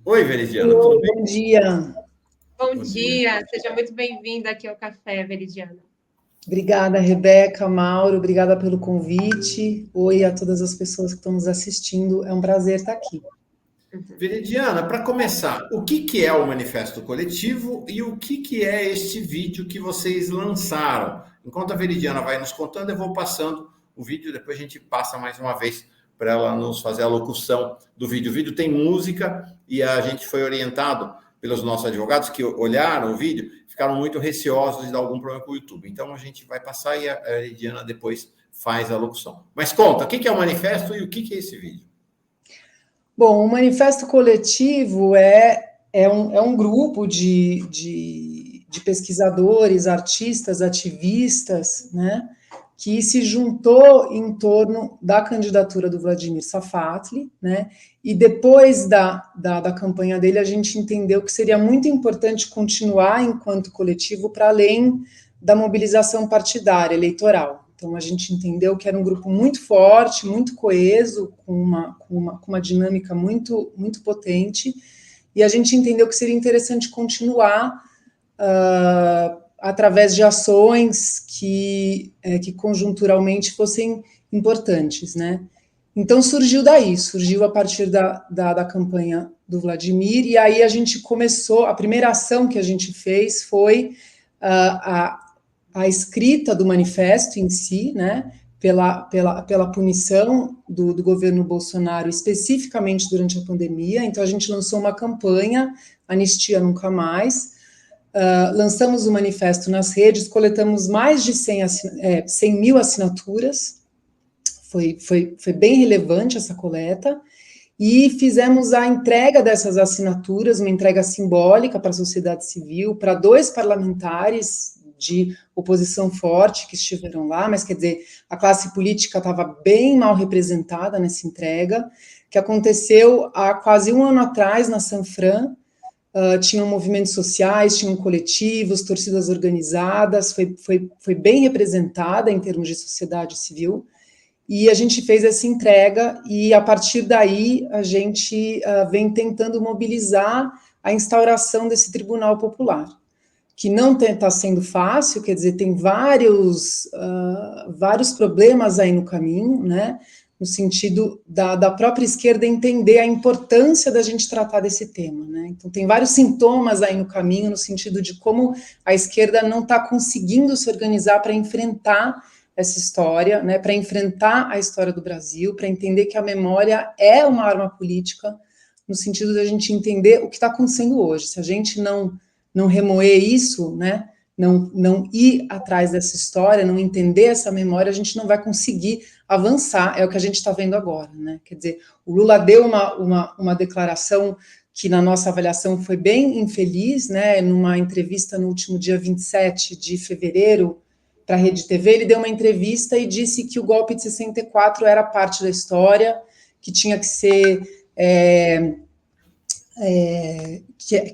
Oi, Veridiana, tudo Oi, bem? bom dia. Bom Bom dia. dia, seja muito bem-vinda aqui ao Café Veridiana. Obrigada, Rebeca, Mauro, obrigada pelo convite. Oi a todas as pessoas que estão nos assistindo. É um prazer estar aqui. Veridiana, para começar, o que que é o Manifesto Coletivo e o que é este vídeo que vocês lançaram? Enquanto a Veridiana vai nos contando, eu vou passando o vídeo, depois a gente passa mais uma vez para ela nos fazer a locução do vídeo. O vídeo tem música e a gente foi orientado pelos nossos advogados que olharam o vídeo, ficaram muito receosos de dar algum problema com o YouTube. Então a gente vai passar e a Veridiana depois faz a locução. Mas conta, o que que é o manifesto e o que é esse vídeo? Bom, o Manifesto Coletivo é um grupo de pesquisadores, artistas, ativistas, né, que se juntou em torno da candidatura do Vladimir Safatli, né, e depois da campanha dele, a gente entendeu que seria muito importante continuar enquanto coletivo para além da mobilização partidária, eleitoral. Então, a gente entendeu que era um grupo muito forte, muito coeso, com uma dinâmica muito potente, e a gente entendeu que seria interessante continuar através de ações que conjunturalmente fossem importantes, né? Então surgiu a partir da campanha do Vladimir, e aí a gente começou, a primeira ação que a gente fez foi a escrita do manifesto em si, né, pela punição do governo Bolsonaro, especificamente durante a pandemia. Então, a gente lançou uma campanha, Anistia Nunca Mais, lançamos o manifesto nas redes, coletamos mais de 100 mil assinaturas, foi bem relevante essa coleta, e fizemos a entrega dessas assinaturas, uma entrega simbólica para a sociedade civil, para 2 parlamentares de oposição forte que estiveram lá, mas quer dizer, a classe política estava bem mal representada nessa entrega, que aconteceu há quase um ano atrás na Sanfran. Tinham movimentos sociais, tinham coletivos, torcidas organizadas, foi bem representada em termos de sociedade civil, e a gente fez essa entrega, e a partir daí a gente vem tentando mobilizar a instauração desse Tribunal Popular, que não está sendo fácil, quer dizer, tem vários problemas aí no caminho, né, no sentido da própria esquerda entender a importância da gente tratar desse tema, né, então tem vários sintomas aí no caminho, no sentido de como a esquerda não está conseguindo se organizar para enfrentar essa história, né, para enfrentar a história do Brasil, para entender que a memória é uma arma política, no sentido de a gente entender o que está acontecendo hoje. Se a gente não remoer isso, né, não ir atrás dessa história, não entender essa memória, a gente não vai conseguir avançar, é o que a gente está vendo agora, né, quer dizer, o Lula deu uma declaração que na nossa avaliação foi bem infeliz, né, numa entrevista no último dia 27 de fevereiro, para a Rede TV, ele deu uma entrevista e disse que o golpe de 64 era parte da história, que tinha que ser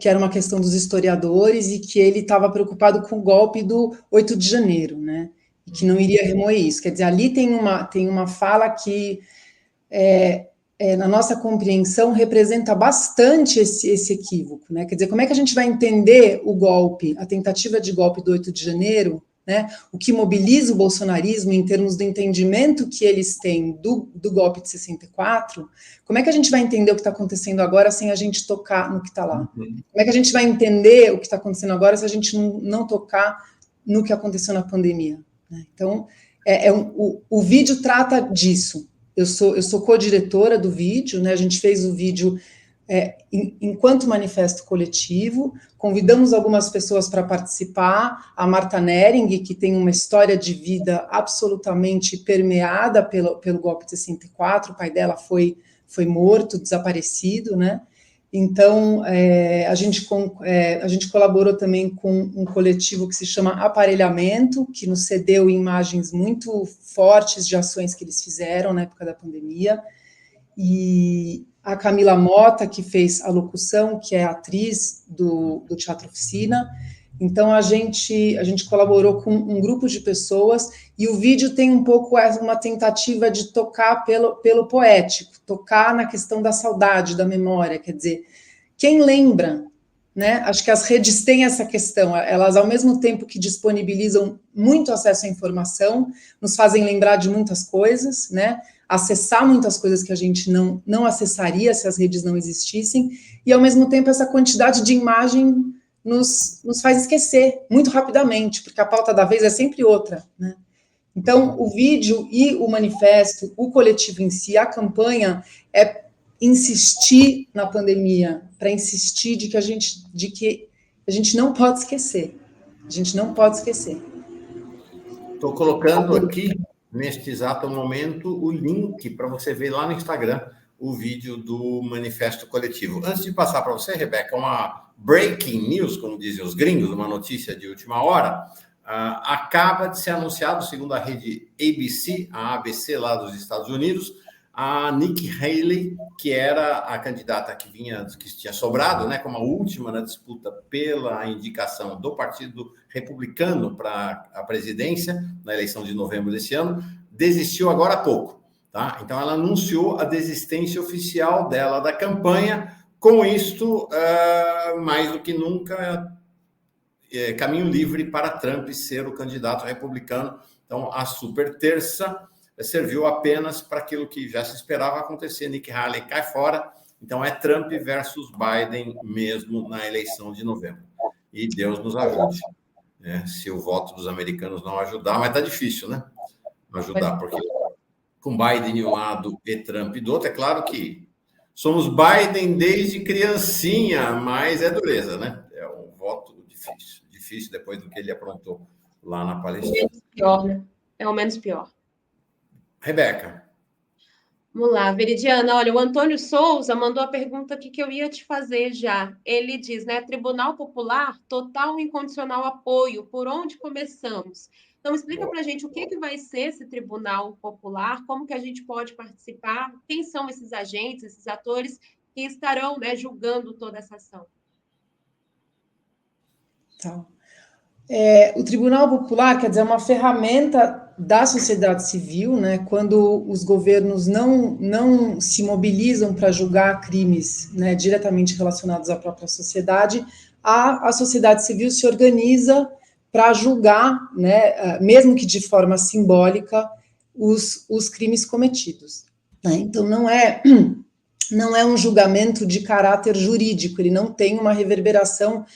que era uma questão dos historiadores, e que ele estava preocupado com o golpe do 8 de janeiro, né? E que não iria remoer isso. Quer dizer, ali tem uma fala que, na nossa compreensão, representa bastante esse equívoco, né? Quer dizer, como é que a gente vai entender o golpe, a tentativa de golpe do 8 de janeiro, né, o que mobiliza o bolsonarismo em termos do entendimento que eles têm do golpe de 64, como é que a gente vai entender o que está acontecendo agora sem a gente tocar no que está lá? Como é que a gente vai entender o que está acontecendo agora se a gente não tocar no que aconteceu na pandemia? Né? Então, o vídeo trata disso. Eu sou co-diretora do vídeo, né, a gente fez o vídeo enquanto manifesto coletivo, convidamos algumas pessoas para participar, a Marta Nering, que tem uma história de vida absolutamente permeada pelo golpe de 64, o pai dela foi morto, desaparecido, né? Então, a gente colaborou também com um coletivo que se chama Aparelhamento, que nos cedeu imagens muito fortes de ações que eles fizeram na época da pandemia, e a Camila Mota, que fez a locução, que é atriz do Teatro Oficina. Então, a gente colaborou com um grupo de pessoas, e o vídeo tem um pouco uma tentativa de tocar pelo poético, tocar na questão da saudade, da memória, quer dizer, quem lembra, né? Acho que as redes têm essa questão, elas, ao mesmo tempo que disponibilizam muito acesso à informação, nos fazem lembrar de muitas coisas, né? Acessar muitas coisas que a gente não acessaria se as redes não existissem, e, ao mesmo tempo, essa quantidade de imagem nos faz esquecer muito rapidamente, porque a pauta da vez é sempre outra, né? Então, o vídeo e o manifesto, o coletivo em si, a campanha, é insistir na pandemia, para insistir de que a gente não pode esquecer. A gente não pode esquecer. Estou colocando aqui, neste exato momento, o link para você ver lá no Instagram o vídeo do Manifesto Coletivo. Antes de passar para você, Rebeca, uma breaking news, como dizem os gringos, uma notícia de última hora. Acaba de ser anunciado, segundo a rede ABC, a ABC lá dos Estados Unidos, a Nikki Haley, que era a candidata que tinha sobrado, né, como a última na disputa pela indicação do Partido Republicano para a presidência, na eleição de novembro desse ano, desistiu agora há pouco. Tá? Então, ela anunciou a desistência oficial dela da campanha. Com isto, mais do que nunca, caminho livre para Trump ser o candidato republicano. Então, a super terça serviu apenas para aquilo que já se esperava acontecer. Nikki Haley cai fora. Então, é Trump versus Biden mesmo na eleição de novembro. E Deus nos ajude, né? Se o voto dos americanos não ajudar, mas está difícil, né? Ajudar, porque com Biden de um lado e Trump do outro, é claro que somos Biden desde criancinha, mas é dureza, né? É um voto difícil depois do que ele aprontou lá na Palestina. É o menos pior, né? É o menos pior. Rebeca. Vamos lá, Veridiana. Olha, o Antônio Souza mandou a pergunta aqui que eu ia te fazer já. Ele diz, né? Tribunal Popular, total e incondicional apoio. Por onde começamos? Então, explica para a gente o que vai ser esse Tribunal Popular, como que a gente pode participar, quem são esses agentes, esses atores que estarão, né, julgando toda essa ação. Tá. O Tribunal Popular, quer dizer, é uma ferramenta da sociedade civil, né, quando os governos não se mobilizam para julgar crimes, né, diretamente relacionados à própria sociedade, a sociedade civil se organiza para julgar, né, mesmo que de forma simbólica, os crimes cometidos. Né? Então, não é um julgamento de caráter jurídico, ele não tem uma reverberação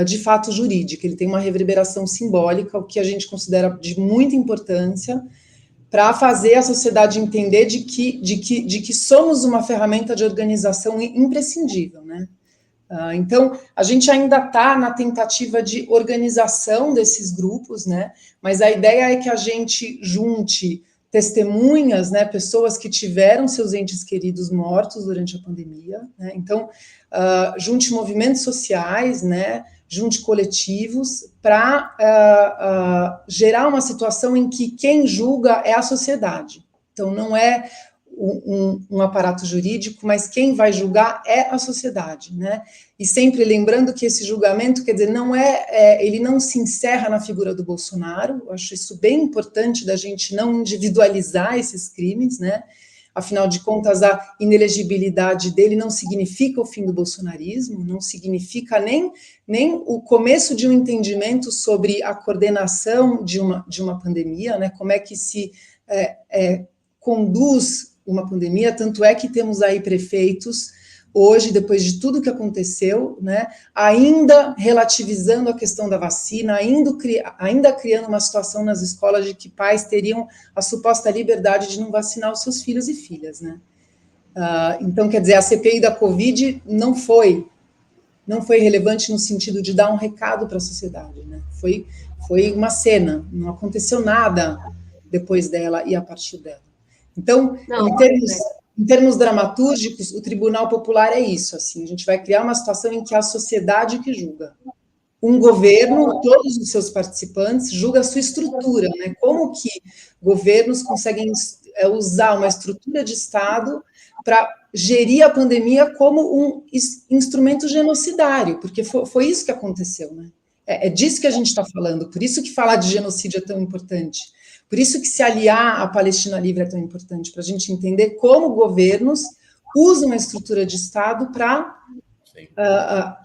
de fato jurídico, ele tem uma reverberação simbólica, o que a gente considera de muita importância para fazer a sociedade entender de que somos uma ferramenta de organização imprescindível, né? Então, a gente ainda está na tentativa de organização desses grupos, né? Mas a ideia é que a gente junte testemunhas, né? Pessoas que tiveram seus entes queridos mortos durante a pandemia, né? Então, junte movimentos sociais, né? Junte coletivos para gerar uma situação em que quem julga é a sociedade. Então, não é um aparato jurídico, mas quem vai julgar é a sociedade, né? E sempre lembrando que esse julgamento, quer dizer, ele não se encerra na figura do Bolsonaro. Eu acho isso bem importante da gente não individualizar esses crimes, né? Afinal de contas, a inelegibilidade dele não significa o fim do bolsonarismo, não significa nem o começo de um entendimento sobre a coordenação de uma pandemia, né? Como é que se conduz uma pandemia, tanto é que temos aí prefeitos, hoje, depois de tudo que aconteceu, né, ainda relativizando a questão da vacina, ainda criando uma situação nas escolas de que pais teriam a suposta liberdade de não vacinar os seus filhos e filhas, né. Então, quer dizer, a CPI da Covid não foi relevante no sentido de dar um recado para a sociedade, né, foi uma cena, não aconteceu nada depois dela e a partir dela. Então, em termos dramatúrgicos, o Tribunal Popular é isso, assim, a gente vai criar uma situação em que é a sociedade que julga. Um governo, todos os seus participantes, julga a sua estrutura, né? Como que governos conseguem usar uma estrutura de Estado para gerir a pandemia como um instrumento genocidário, porque foi isso que aconteceu, né? É disso que a gente está falando, por isso que falar de genocídio é tão importante. Por isso que se aliar à Palestina Livre é tão importante, para a gente entender como governos usam a estrutura de Estado para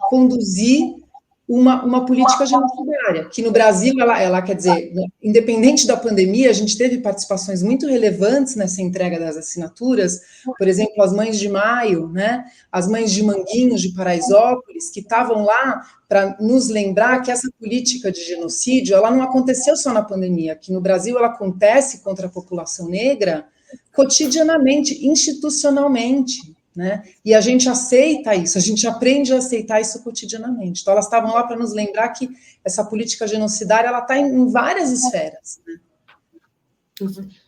conduzir uma política genocidária, que no Brasil, ela, quer dizer, independente da pandemia, a gente teve participações muito relevantes nessa entrega das assinaturas, por exemplo, as Mães de Maio, né, as Mães de Manguinhos, de Paraisópolis, que estavam lá para nos lembrar que essa política de genocídio, ela não aconteceu só na pandemia, que no Brasil ela acontece contra a população negra cotidianamente, institucionalmente, né? E a gente aceita isso, a gente aprende a aceitar isso cotidianamente. Então, elas estavam lá para nos lembrar que essa política genocidária ela está em várias esferas. Né?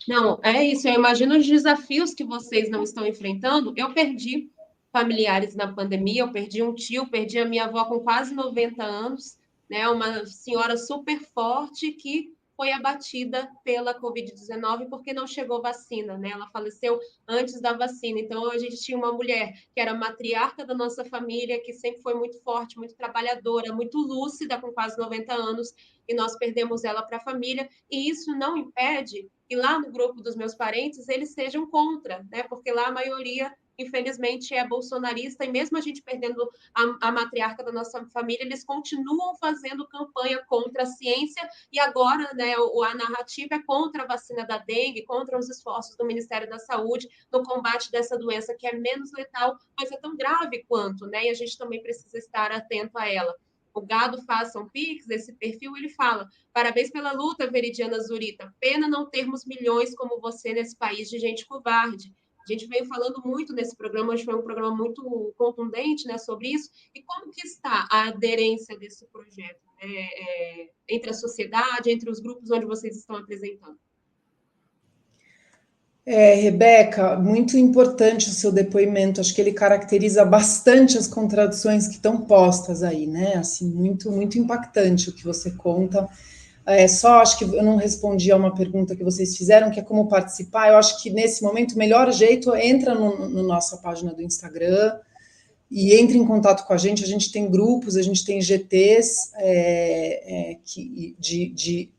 Não, é isso. Eu imagino os desafios que vocês não estão enfrentando. Eu perdi familiares na pandemia, eu perdi um tio, perdi a minha avó com quase 90 anos, né? Uma senhora super forte que foi abatida pela Covid-19 porque não chegou vacina, né? Ela faleceu antes da vacina. Então, a gente tinha uma mulher que era matriarca da nossa família, que sempre foi muito forte, muito trabalhadora, muito lúcida, com quase 90 anos, e nós perdemos ela para a família. E isso não impede que lá no grupo dos meus parentes eles sejam contra, né? Porque lá a maioria infelizmente, é bolsonarista, e mesmo a gente perdendo a matriarca da nossa família, eles continuam fazendo campanha contra a ciência, e agora, né, a narrativa é contra a vacina da dengue, contra os esforços do Ministério da Saúde no combate dessa doença, que é menos letal, mas é tão grave quanto, né, e a gente também precisa estar atento a ela. O Gado Faça um Pix, esse perfil, ele fala: parabéns pela luta, Veridiana Zurita, pena não termos milhões como você nesse país de gente covarde. A gente veio falando muito nesse programa, hoje foi um programa muito contundente, né, sobre isso. E como que está a aderência desse projeto, né, entre a sociedade, entre os grupos onde vocês estão apresentando? Rebeca, muito importante o seu depoimento. Acho que ele caracteriza bastante as contradições que estão postas aí, né? Assim, muito, muito impactante o que você conta. Só acho que eu não respondi a uma pergunta que vocês fizeram, que é como participar. Eu acho que nesse momento o melhor jeito é entra no nossa página do Instagram e entre em contato com a gente. A gente tem grupos, a gente tem GTs de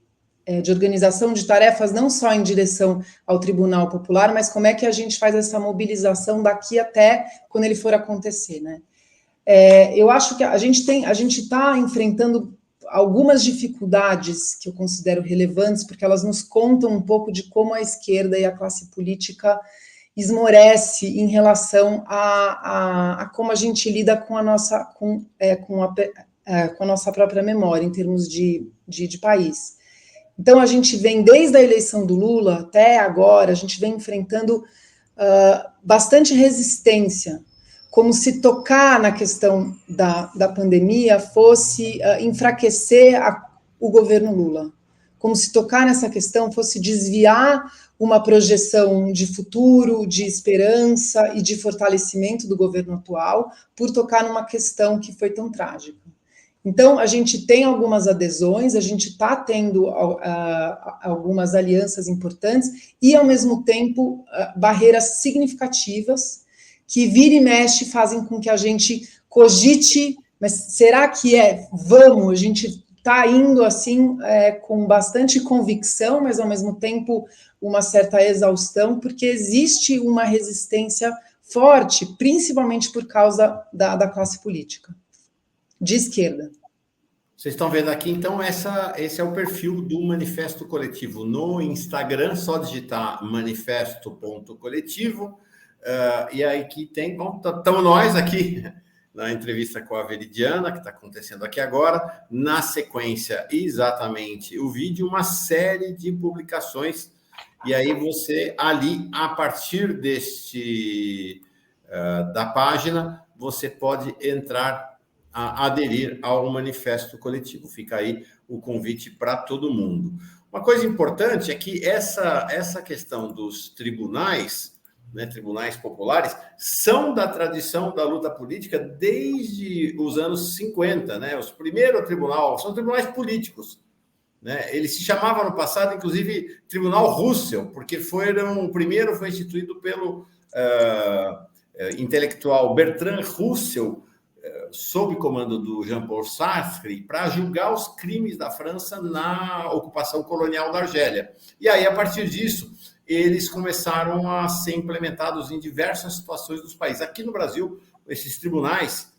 organização de tarefas, não só em direção ao Tribunal Popular, mas como é que a gente faz essa mobilização daqui até quando ele for acontecer, né? Eu acho que a gente está enfrentando algumas dificuldades que eu considero relevantes, porque elas nos contam um pouco de como a esquerda e a classe política esmorece em relação a como a gente lida com a nossa própria memória em termos de país. Então, a gente vem, desde a eleição do Lula até agora, a gente vem enfrentando bastante resistência, como se tocar na questão da pandemia fosse enfraquecer o governo Lula, como se tocar nessa questão fosse desviar uma projeção de futuro, de esperança e de fortalecimento do governo atual, por tocar numa questão que foi tão trágica. Então, a gente tem algumas adesões, a gente está tendo algumas alianças importantes e, ao mesmo tempo, barreiras significativas que vira e mexe fazem com que a gente cogite, mas será que vamos, a gente está indo assim com bastante convicção, mas ao mesmo tempo uma certa exaustão, porque existe uma resistência forte, principalmente por causa da classe política, de esquerda. Vocês estão vendo aqui, então, esse é o perfil do Manifesto Coletivo no Instagram, só digitar manifesto.coletivo. E aí que tem, bom, estamos nós aqui na entrevista com a Veridiana, que está acontecendo aqui agora, na sequência, exatamente, o vídeo, uma série de publicações, e aí você ali, a partir da página, você pode entrar a aderir ao Manifesto Coletivo. Fica aí o convite para todo mundo. Uma coisa importante é que essa questão dos tribunais, né, tribunais populares, são da tradição da luta política desde os anos 50, né? Os primeiros tribunais são tribunais políticos, né? Ele se chamava no passado, inclusive, Tribunal Russell, porque o primeiro foi instituído pelo intelectual Bertrand Russell, sob comando do Jean-Paul Sartre, para julgar os crimes da França na ocupação colonial da Argélia. E aí, a partir disso, eles começaram a ser implementados em diversas situações dos países. Aqui no Brasil, esses tribunais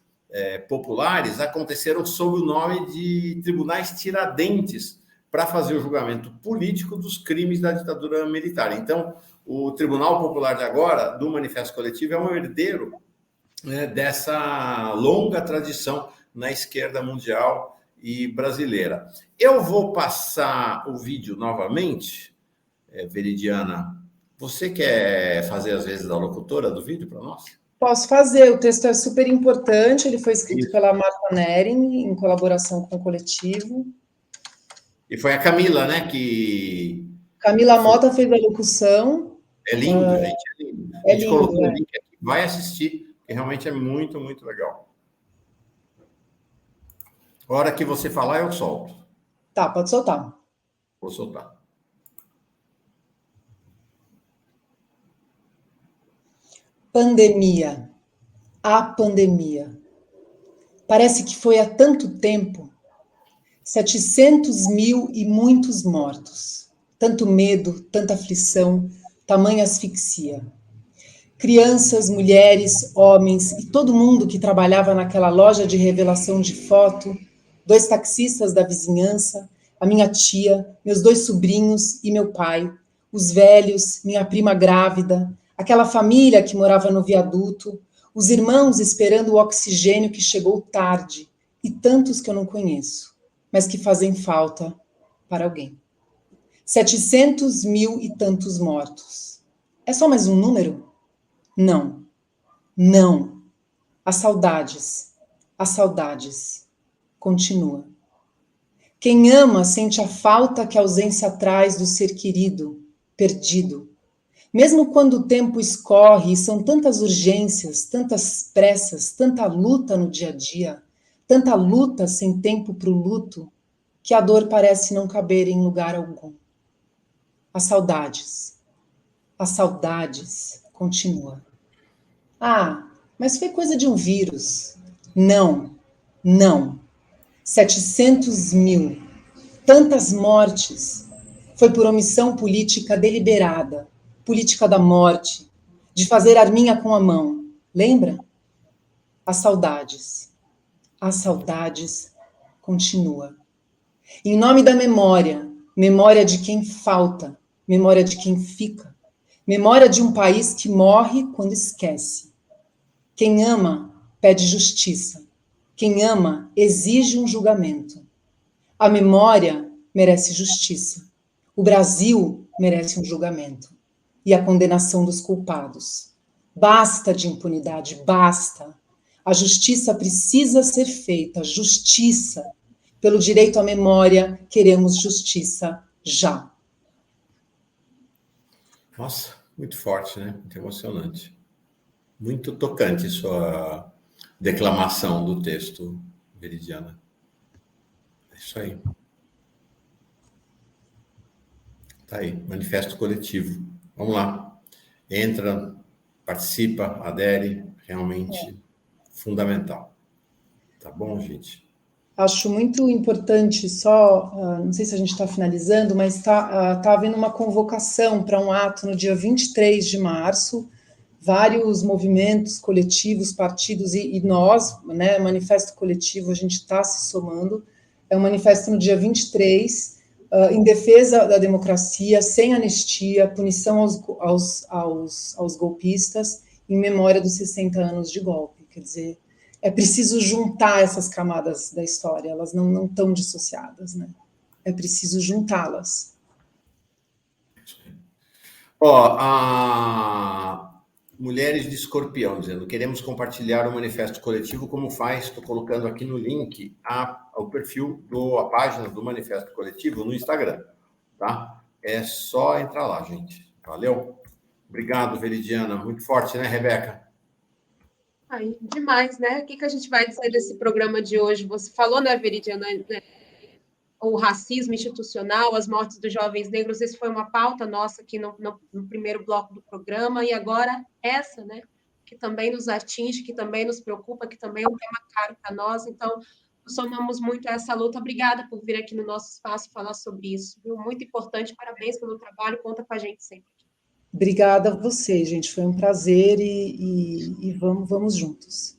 populares aconteceram sob o nome de tribunais Tiradentes, para fazer o julgamento político dos crimes da ditadura militar. Então, o Tribunal Popular de agora, do Manifesto Coletivo, é um herdeiro, né, dessa longa tradição na esquerda mundial e brasileira. Eu vou passar o vídeo novamente, Veridiana. Você quer fazer, às vezes, a locutora do vídeo para nós? Posso fazer, o texto é super importante, ele foi escrito Isso. pela Marta Nering, em colaboração com o coletivo. E foi a Camila, né, que... Camila Mota fez a locução. É lindo, gente, é lindo. A gente lindo, colocou o link aqui, vai assistir, que realmente é muito, muito legal. A hora que você falar, eu solto. Tá, pode soltar. Vou soltar. Pandemia. A pandemia. Parece que foi há tanto tempo. 700 mil e muitos mortos. Tanto medo, tanta aflição, tamanha asfixia. Crianças, mulheres, homens e todo mundo que trabalhava naquela loja de revelação de foto, 2 taxistas da vizinhança, a minha tia, meus 2 sobrinhos e meu pai, os velhos, minha prima grávida, aquela família que morava no viaduto, os irmãos esperando o oxigênio que chegou tarde, e tantos que eu não conheço, mas que fazem falta para alguém. 700 mil e tantos mortos. É só mais um número? Não, não. As saudades continua. Quem ama sente a falta que a ausência traz do ser querido, perdido. Mesmo quando o tempo escorre e são tantas urgências, tantas pressas, tanta luta no dia a dia, tanta luta sem tempo para o luto, que a dor parece não caber em lugar algum. As saudades continua. Ah, mas foi coisa de um vírus. Não, não. 700 mil. Tantas mortes. Foi por omissão política deliberada. Política da morte. De fazer arminha com a mão. Lembra? As saudades continua. Em nome da memória. Memória de quem falta. Memória de quem fica. Memória de um país que morre quando esquece. Quem ama, pede justiça. Quem ama, exige um julgamento. A memória merece justiça. O Brasil merece um julgamento. E a condenação dos culpados. Basta de impunidade, basta. A justiça precisa ser feita, justiça. Pelo direito à memória, queremos justiça já. Nossa, muito forte, né? Muito emocionante. Muito tocante sua declamação do texto, Veridiana. É isso aí. Tá aí, manifesto coletivo. Vamos lá. Entra, participa, adere, realmente fundamental. Tá bom, gente? Acho muito importante, só, não sei se a gente está finalizando, mas está havendo uma convocação para um ato no dia 23 de março, vários movimentos coletivos, partidos e nós, né, manifesto coletivo, a gente está se somando, é um manifesto no dia 23, em defesa da democracia, sem anistia, punição aos golpistas, em memória dos 60 anos de golpe, quer dizer, é preciso juntar essas camadas da história, elas não estão dissociadas, né? É preciso juntá-las. Ó, a Mulheres de Escorpião, dizendo, queremos compartilhar o manifesto coletivo, como faz? Estou colocando aqui no link o perfil, a página do manifesto coletivo no Instagram, tá? É só entrar lá, gente. Valeu? Obrigado, Veridiana. Muito forte, né, Rebeca? Ai, demais, né? O que a gente vai dizer desse programa de hoje? Você falou, né, Veridiana, né? O racismo institucional, as mortes dos jovens negros, esse foi uma pauta nossa aqui no primeiro bloco do programa, e agora essa, né? Que também nos atinge, que também nos preocupa, que também é um tema caro para nós. Então, somamos muito a essa luta. Obrigada por vir aqui no nosso espaço falar sobre isso, viu? Muito importante, parabéns pelo trabalho, conta com a gente sempre. Obrigada a você, gente. Foi um prazer e vamos juntos.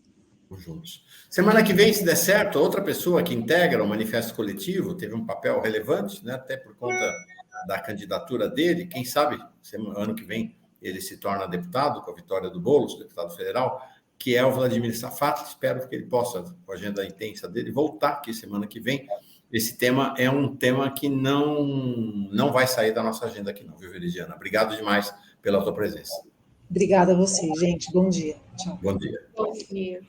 Vamos juntos. Semana que vem, se der certo, outra pessoa que integra o Manifesto Coletivo teve um papel relevante, né, até por conta da candidatura dele. Quem sabe, ano que vem, ele se torna deputado, com a vitória do Boulos, deputado federal, que é o Vladimir Safat. Espero que ele possa, com a agenda intensa dele, voltar aqui semana que vem. Esse tema é um tema que não vai sair da nossa agenda aqui não, viu, Veridiana? Obrigado demais pela tua presença. Obrigada a você, gente. Bom dia. Tchau. Bom dia. Bom dia.